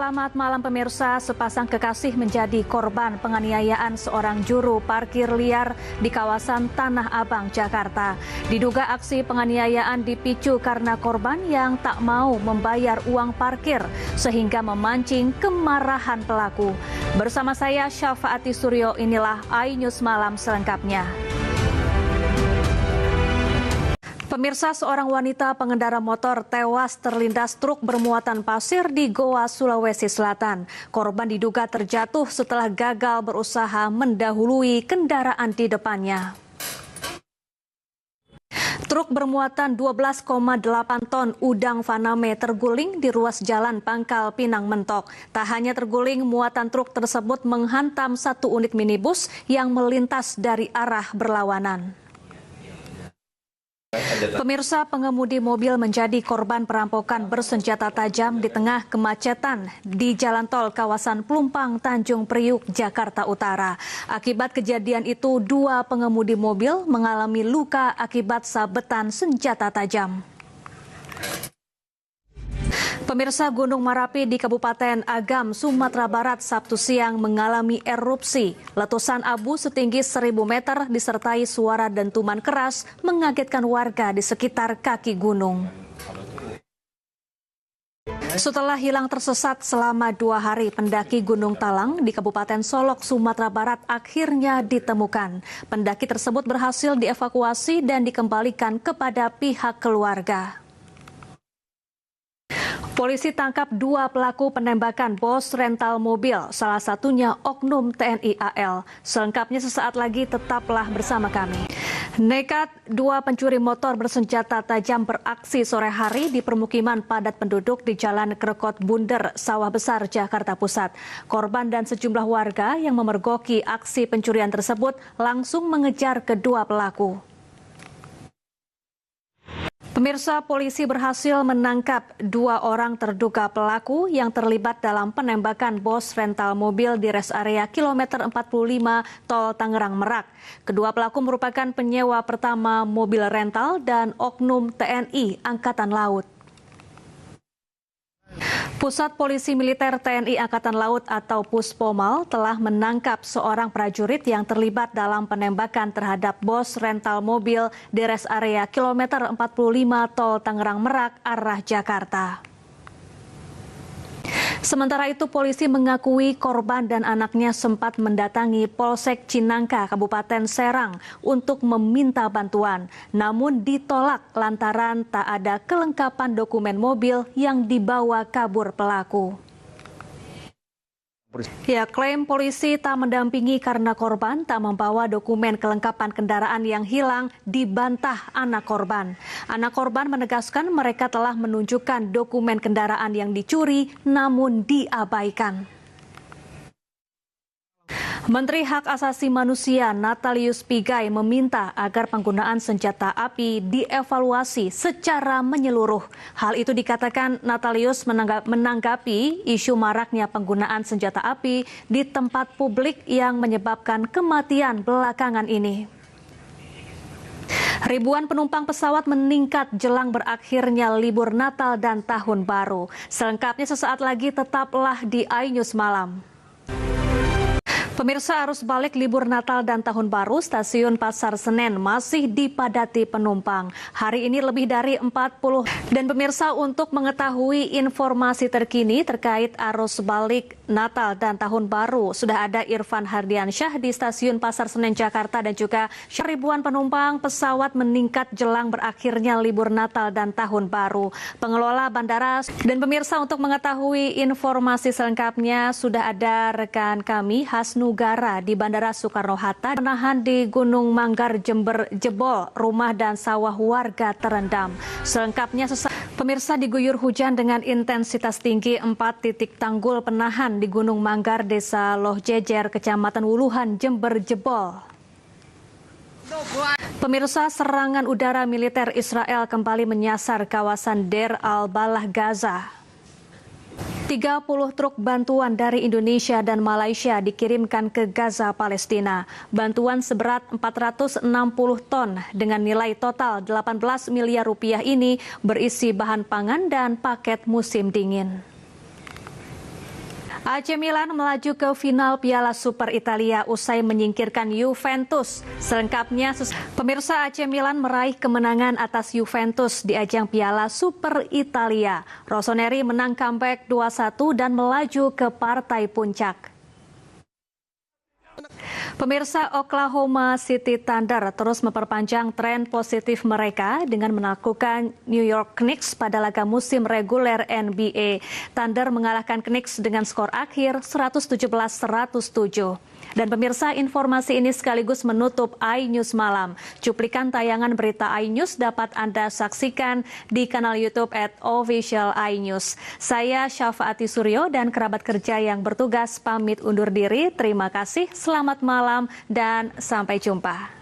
Selamat malam pemirsa, sepasang kekasih menjadi korban penganiayaan seorang juru parkir liar di kawasan Tanah Abang, Jakarta. Diduga aksi penganiayaan dipicu karena korban yang tak mau membayar uang parkir sehingga memancing kemarahan pelaku. Bersama saya Syafaati Suryo, inilah iNews Malam selengkapnya. Pemirsa, seorang wanita pengendara motor tewas terlindas truk bermuatan pasir di Goa, Sulawesi Selatan. Korban diduga terjatuh setelah gagal berusaha mendahului kendaraan di depannya. Truk bermuatan 12,8 ton udang faname terguling di ruas jalan Pangkal Pinang Mentok. Tak hanya terguling, muatan truk tersebut menghantam satu unit minibus yang melintas dari arah berlawanan. Pemirsa, pengemudi mobil menjadi korban perampokan bersenjata tajam di tengah kemacetan di jalan tol kawasan Pelumpang, Tanjung Priuk, Jakarta Utara. Akibat kejadian itu, dua pengemudi mobil mengalami luka akibat sabetan senjata tajam. Pemirsa, Gunung Merapi di Kabupaten Agam, Sumatera Barat Sabtu siang mengalami erupsi. Letusan abu setinggi 1.000 meter disertai suara dentuman keras mengagetkan warga di sekitar kaki gunung. Setelah hilang tersesat selama 2 hari, pendaki Gunung Talang di Kabupaten Solok, Sumatera Barat akhirnya ditemukan. Pendaki tersebut berhasil dievakuasi dan dikembalikan kepada pihak keluarga. Polisi tangkap 2 pelaku penembakan bos rental mobil, salah satunya oknum TNI AL. Selengkapnya sesaat lagi, tetaplah bersama kami. Nekat 2 pencuri motor bersenjata tajam beraksi sore hari di permukiman padat penduduk di Jalan Krekot Bunder, Sawah Besar, Jakarta Pusat. Korban dan sejumlah warga yang memergoki aksi pencurian tersebut langsung mengejar kedua pelaku. Pemirsa, polisi berhasil menangkap 2 orang terduga pelaku yang terlibat dalam penembakan bos rental mobil di res area kilometer 45 Tol Tangerang Merak. Kedua pelaku merupakan penyewa pertama mobil rental dan oknum TNI Angkatan Laut. Pusat Polisi Militer TNI Angkatan Laut atau Puspomal telah menangkap seorang prajurit yang terlibat dalam penembakan terhadap bos rental mobil di res area kilometer 45 Tol Tangerang Merak arah Jakarta. Sementara itu, polisi mengakui korban dan anaknya sempat mendatangi Polsek Cinangka, Kabupaten Serang untuk meminta bantuan. Namun ditolak lantaran tak ada kelengkapan dokumen mobil yang dibawa kabur pelaku. Ya, klaim polisi tak mendampingi karena korban tak membawa dokumen kelengkapan kendaraan yang hilang dibantah anak korban. Anak korban menegaskan mereka telah menunjukkan dokumen kendaraan yang dicuri namun diabaikan. Menteri Hak Asasi Manusia Natalius Pigai meminta agar penggunaan senjata api dievaluasi secara menyeluruh. Hal itu dikatakan Natalius menanggapi isu maraknya penggunaan senjata api di tempat publik yang menyebabkan kematian belakangan ini. Ribuan penumpang pesawat meningkat jelang berakhirnya libur Natal dan Tahun Baru. Selengkapnya sesaat lagi, tetaplah di iNews Malam. Pemirsa, arus balik libur Natal dan Tahun Baru stasiun Pasar Senen masih dipadati penumpang. Hari ini lebih dari 40. Dan pemirsa, untuk mengetahui informasi terkini terkait arus balik Natal dan Tahun Baru, sudah ada Irfan Hardiansyah di stasiun Pasar Senen Jakarta dan juga ribuan penumpang pesawat meningkat jelang berakhirnya libur Natal dan Tahun Baru. Pengelola bandara dan pemirsa, untuk mengetahui informasi selengkapnya sudah ada rekan kami Hasnugara di Bandara Soekarno-Hatta. Penahan di Gunung Manggar, Jember jebol, rumah dan sawah warga terendam. Selengkapnya pemirsa, diguyur hujan dengan intensitas tinggi, 4 titik tanggul penahan di Gunung Manggar, Desa Loh Jejer, Kecamatan Wuluhan, Jember jebol. Pemirsa, serangan udara militer Israel kembali menyasar kawasan Deir al-Balah, Gaza. 30 truk bantuan dari Indonesia dan Malaysia dikirimkan ke Gaza, Palestina. Bantuan seberat 460 ton dengan nilai total 18 miliar rupiah ini berisi bahan pangan dan paket musim dingin. AC Milan melaju ke final Piala Super Italia usai menyingkirkan Juventus. Selengkapnya, pemirsa, AC Milan meraih kemenangan atas Juventus di ajang Piala Super Italia. Rossoneri menang comeback 2-1 dan melaju ke partai puncak. Pemirsa, Oklahoma City Thunder terus memperpanjang tren positif mereka dengan menaklukkan New York Knicks pada laga musim reguler NBA. Thunder mengalahkan Knicks dengan skor akhir 117-107. Dan pemirsa, informasi ini sekaligus menutup iNews Malam. Cuplikan tayangan berita iNews dapat Anda saksikan di kanal YouTube @official iNews. Saya Syafaati Suryo dan kerabat kerja yang bertugas pamit undur diri. Terima kasih, selamat malam, dan sampai jumpa.